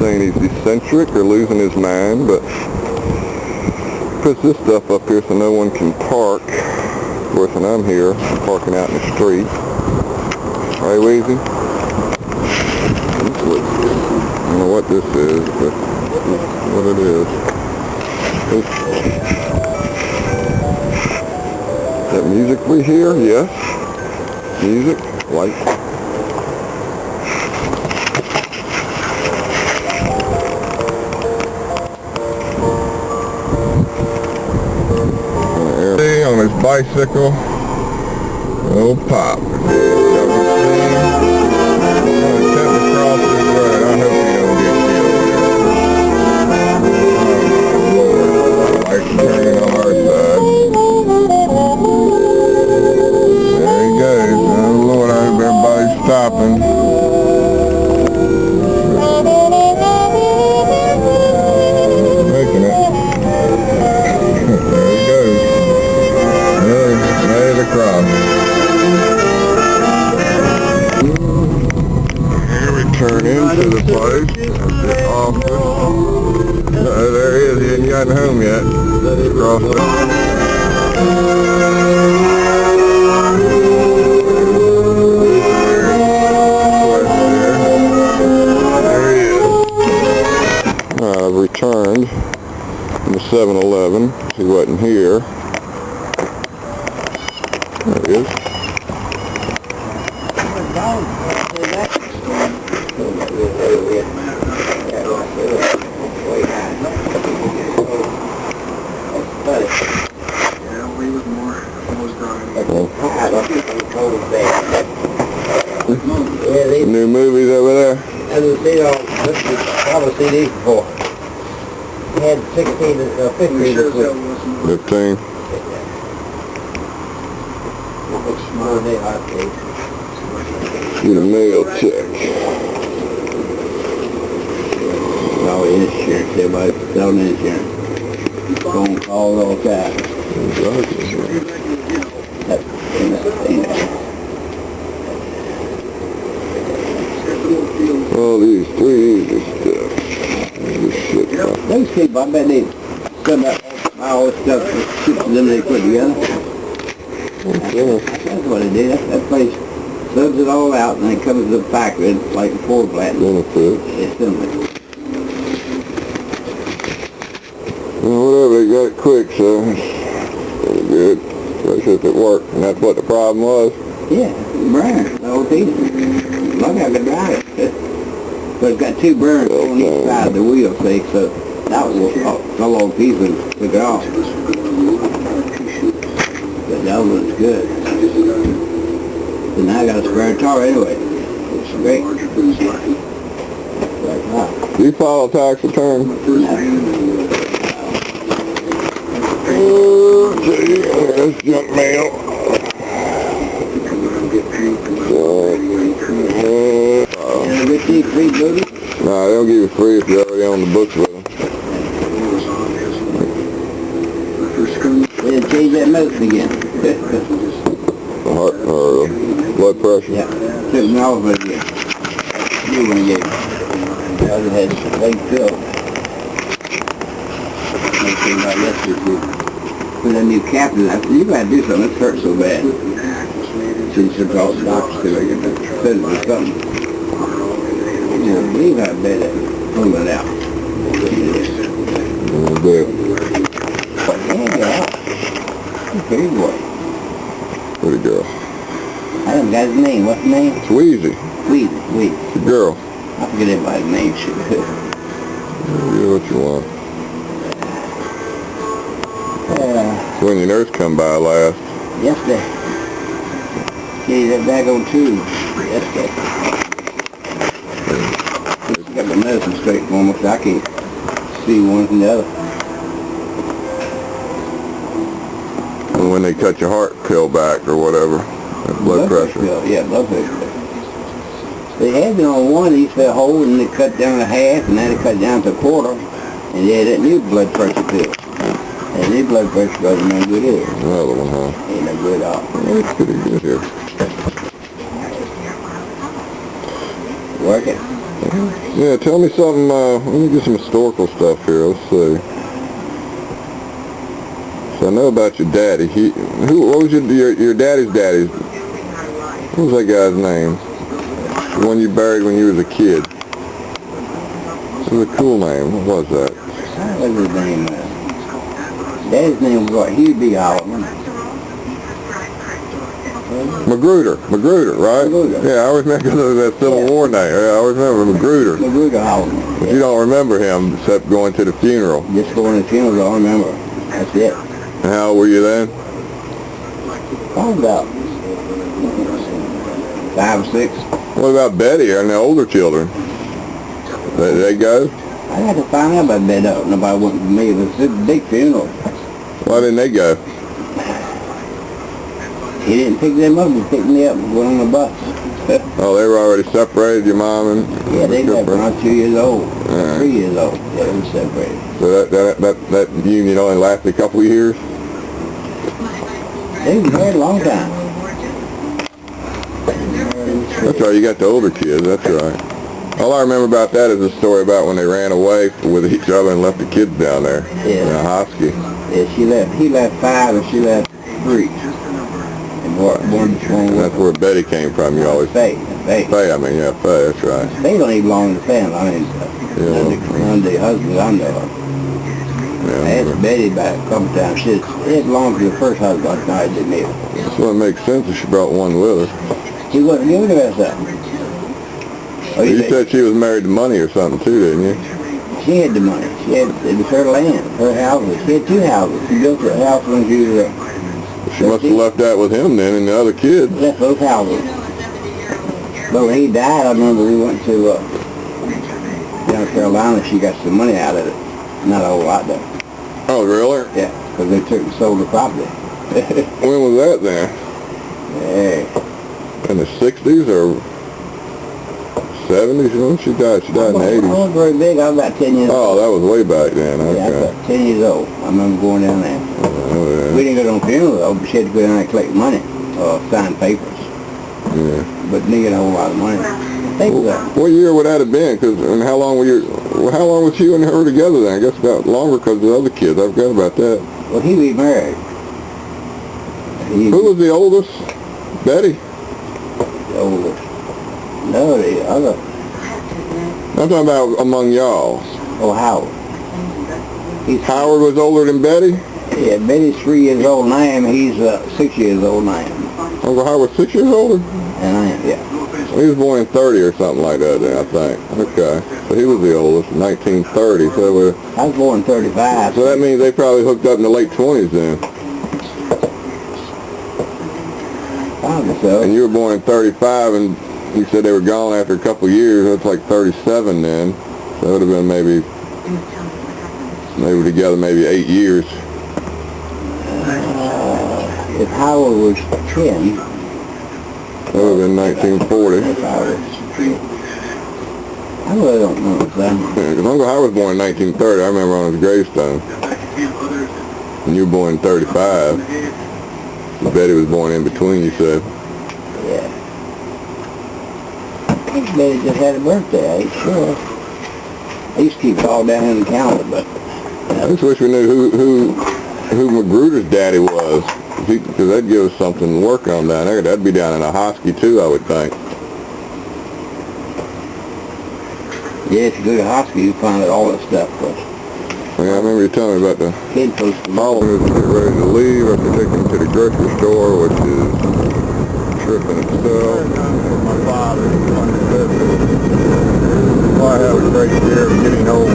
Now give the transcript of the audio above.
saying he's eccentric or losing his mind, but puts this stuff up here so no one can park. Of course, when I'm here, I'm parking out in the street. Right, Weezy? I don't know what this is, but this is what it is. Is that music we hear? Yes. Music, lights. On his bicycle, old Pop. Stopping. Making it. There he goes. There's the cross. Here we turn into the place. The office. There he is. He hasn't gotten home yet. Across I've returned from the 7-Eleven. He wasn't here. There he is. New movies over there. This is probably CD before. He had 16 to 15 this week. 15. Get a mail check. No insurance, everybody's selling insurance. Phone calls all the time. All these three easy stuff. This shit. Those people, I bet they come up all this stuff, them they put together. That's what it is. That place subs it all out and then it comes to the factory. It's like a floor plan. It's similar. Well, whatever, they got it quick, so it's pretty good. Especially if it worked, and that's what the problem was. Yeah, burn, the whole piece. Look, I could drive it. But it's got two burns on each side of the wheel, see, so that was a long piece and took it off. But that one's good. So now I got a spare tire anyway. It's great. Do you file a tax return? No. Okay, there's junk mail. Free booty? Nah, they don't give you free if you're already on the books with them. They'll change that motion again. The heart, or blood pressure? Yeah, took me off of it again. You want to get the other had a big pill. Like yesterday, put a new cap in. I said, you gotta do something, this hurts so bad. She said, all the doctors do, I get to fit it or something. I can't believe how bad it pulled it out. A bit. But man, get out. Pretty boy. Pretty girl. I haven't got his name. What's his name? It's Weezy. Weezy. The girl. I forget everybody's name. Do what you want. So when your nurse come by last? Yesterday. Gave that bag on tube. Yesterday. Got my medicine straight for me, so I can't see one from the other. And when they cut your heart pill back or whatever, that's blood pressure. Pill. Yeah, blood pressure. They had it on one, he fell whole, and they cut down to half, and then they cut down to a quarter, and they had that new blood pressure pill. And new blood pressure doesn't no good either. Another one, huh? Ain't no good at all. That's pretty good here. Working. Yeah, tell me something, let me get some historical stuff here, let's see. So I know about your daddy. What was your daddy's daddy? What was that guy's name? The one you buried when you was a kid. It was a cool name. What was that? What was his name? Daddy's name was what? He'd be Holloman. Magruder, right? Magruder. Yeah, I always remember that Civil War name. Yeah, I always remember Magruder. Magruder Holloman. But you don't remember him except going to the funeral. Just going to the funeral, I don't remember. That's it. And how old were you then? Probably about 5 or 6. What about Betty and the older children? They go? I had to find out about Betty. Nobody went with me. It was a big funeral. Why didn't they go? He didn't pick them up. He picked me up and went on the bus. Oh, they were already separated, your mom and... Yeah, they got around 2 years old. 3 years old. Yeah, they were separated. So that union only lasted a couple of years? They were married a long time. That's right, you got the older kids, that's right. All I remember about that is the story about when they ran away with each other and left the kids down there. Yeah. In a hosky. Yeah, he left 5 and she left 3. And that's where Betty came from, you always... Faye, Faye, that's right. They don't even belong to the family. I mean, none of the husbands I know of. I asked Betty about it a couple times. She said, it belonged to the first husband. No, it didn't either. So it makes sense if she brought one with her. He wasn't giving the rest of them. Oh, you said she was married to money or something too, didn't you? She had the money. It was her land, her houses. She had 2 houses. She built her house when she was She must have left that with him then and the other kids. Left both houses. But when he died, I remember we went to North Carolina. She got some money out of it. Not a whole lot though. Oh, really? Yeah, because they took and sold the property. When was that then? Yeah. In the 60s or 70s? When she died? She died in the 80s. I wasn't very big. I was about 10 years old. Oh, that was way back then. Okay. Yeah, I was about 10 years old. I remember going down there. Oh, yeah. We didn't go to no funeral though, but she had to go down there and collect money, sign papers. Yeah. But didn't get a whole lot of money. What year would that have been? And how long was you and her together then? I guess about longer because of the other kids. I forgot about that. Well, he was married. Who was the oldest? Betty? The oldest. No, the other. I'm talking about among y'all. Oh, Howard. Howard was older than Betty? Yeah, Betty's 3 years old and I am. He's 6 years old and I am. Uncle Howard was 6 years older? And I am, yeah. He was born in 30 or something like that then, I think. Okay. So he was the oldest, 1930. So I was born in 35. So that means they probably hooked up in the late 20s then. Probably so. And you were born in 35 and you said they were gone after a couple of years. That's like 37 then. So it would have been maybe they were together maybe 8 years. If Howard was 10, that would have been 1940. I really don't know exactly. Yeah, because Uncle Howard was born in 1930. I remember on his gravestone. And you were born in 35. So Betty was born in between, you said. Yeah. I think Betty just had a birthday, I ain't sure. I used to keep it all down in the calendar, but... I just wish we knew who Magruder's daddy was. Because that'd give us something to work on down there. That'd be down in a hosky too, I would think. Yeah, if you go to Hosky, you find out all that stuff. But yeah, I remember you telling me about the kid post. All of us get ready to leave after taking them to the grocery store, which is a trip in itself. My father, I have a great fear of getting old.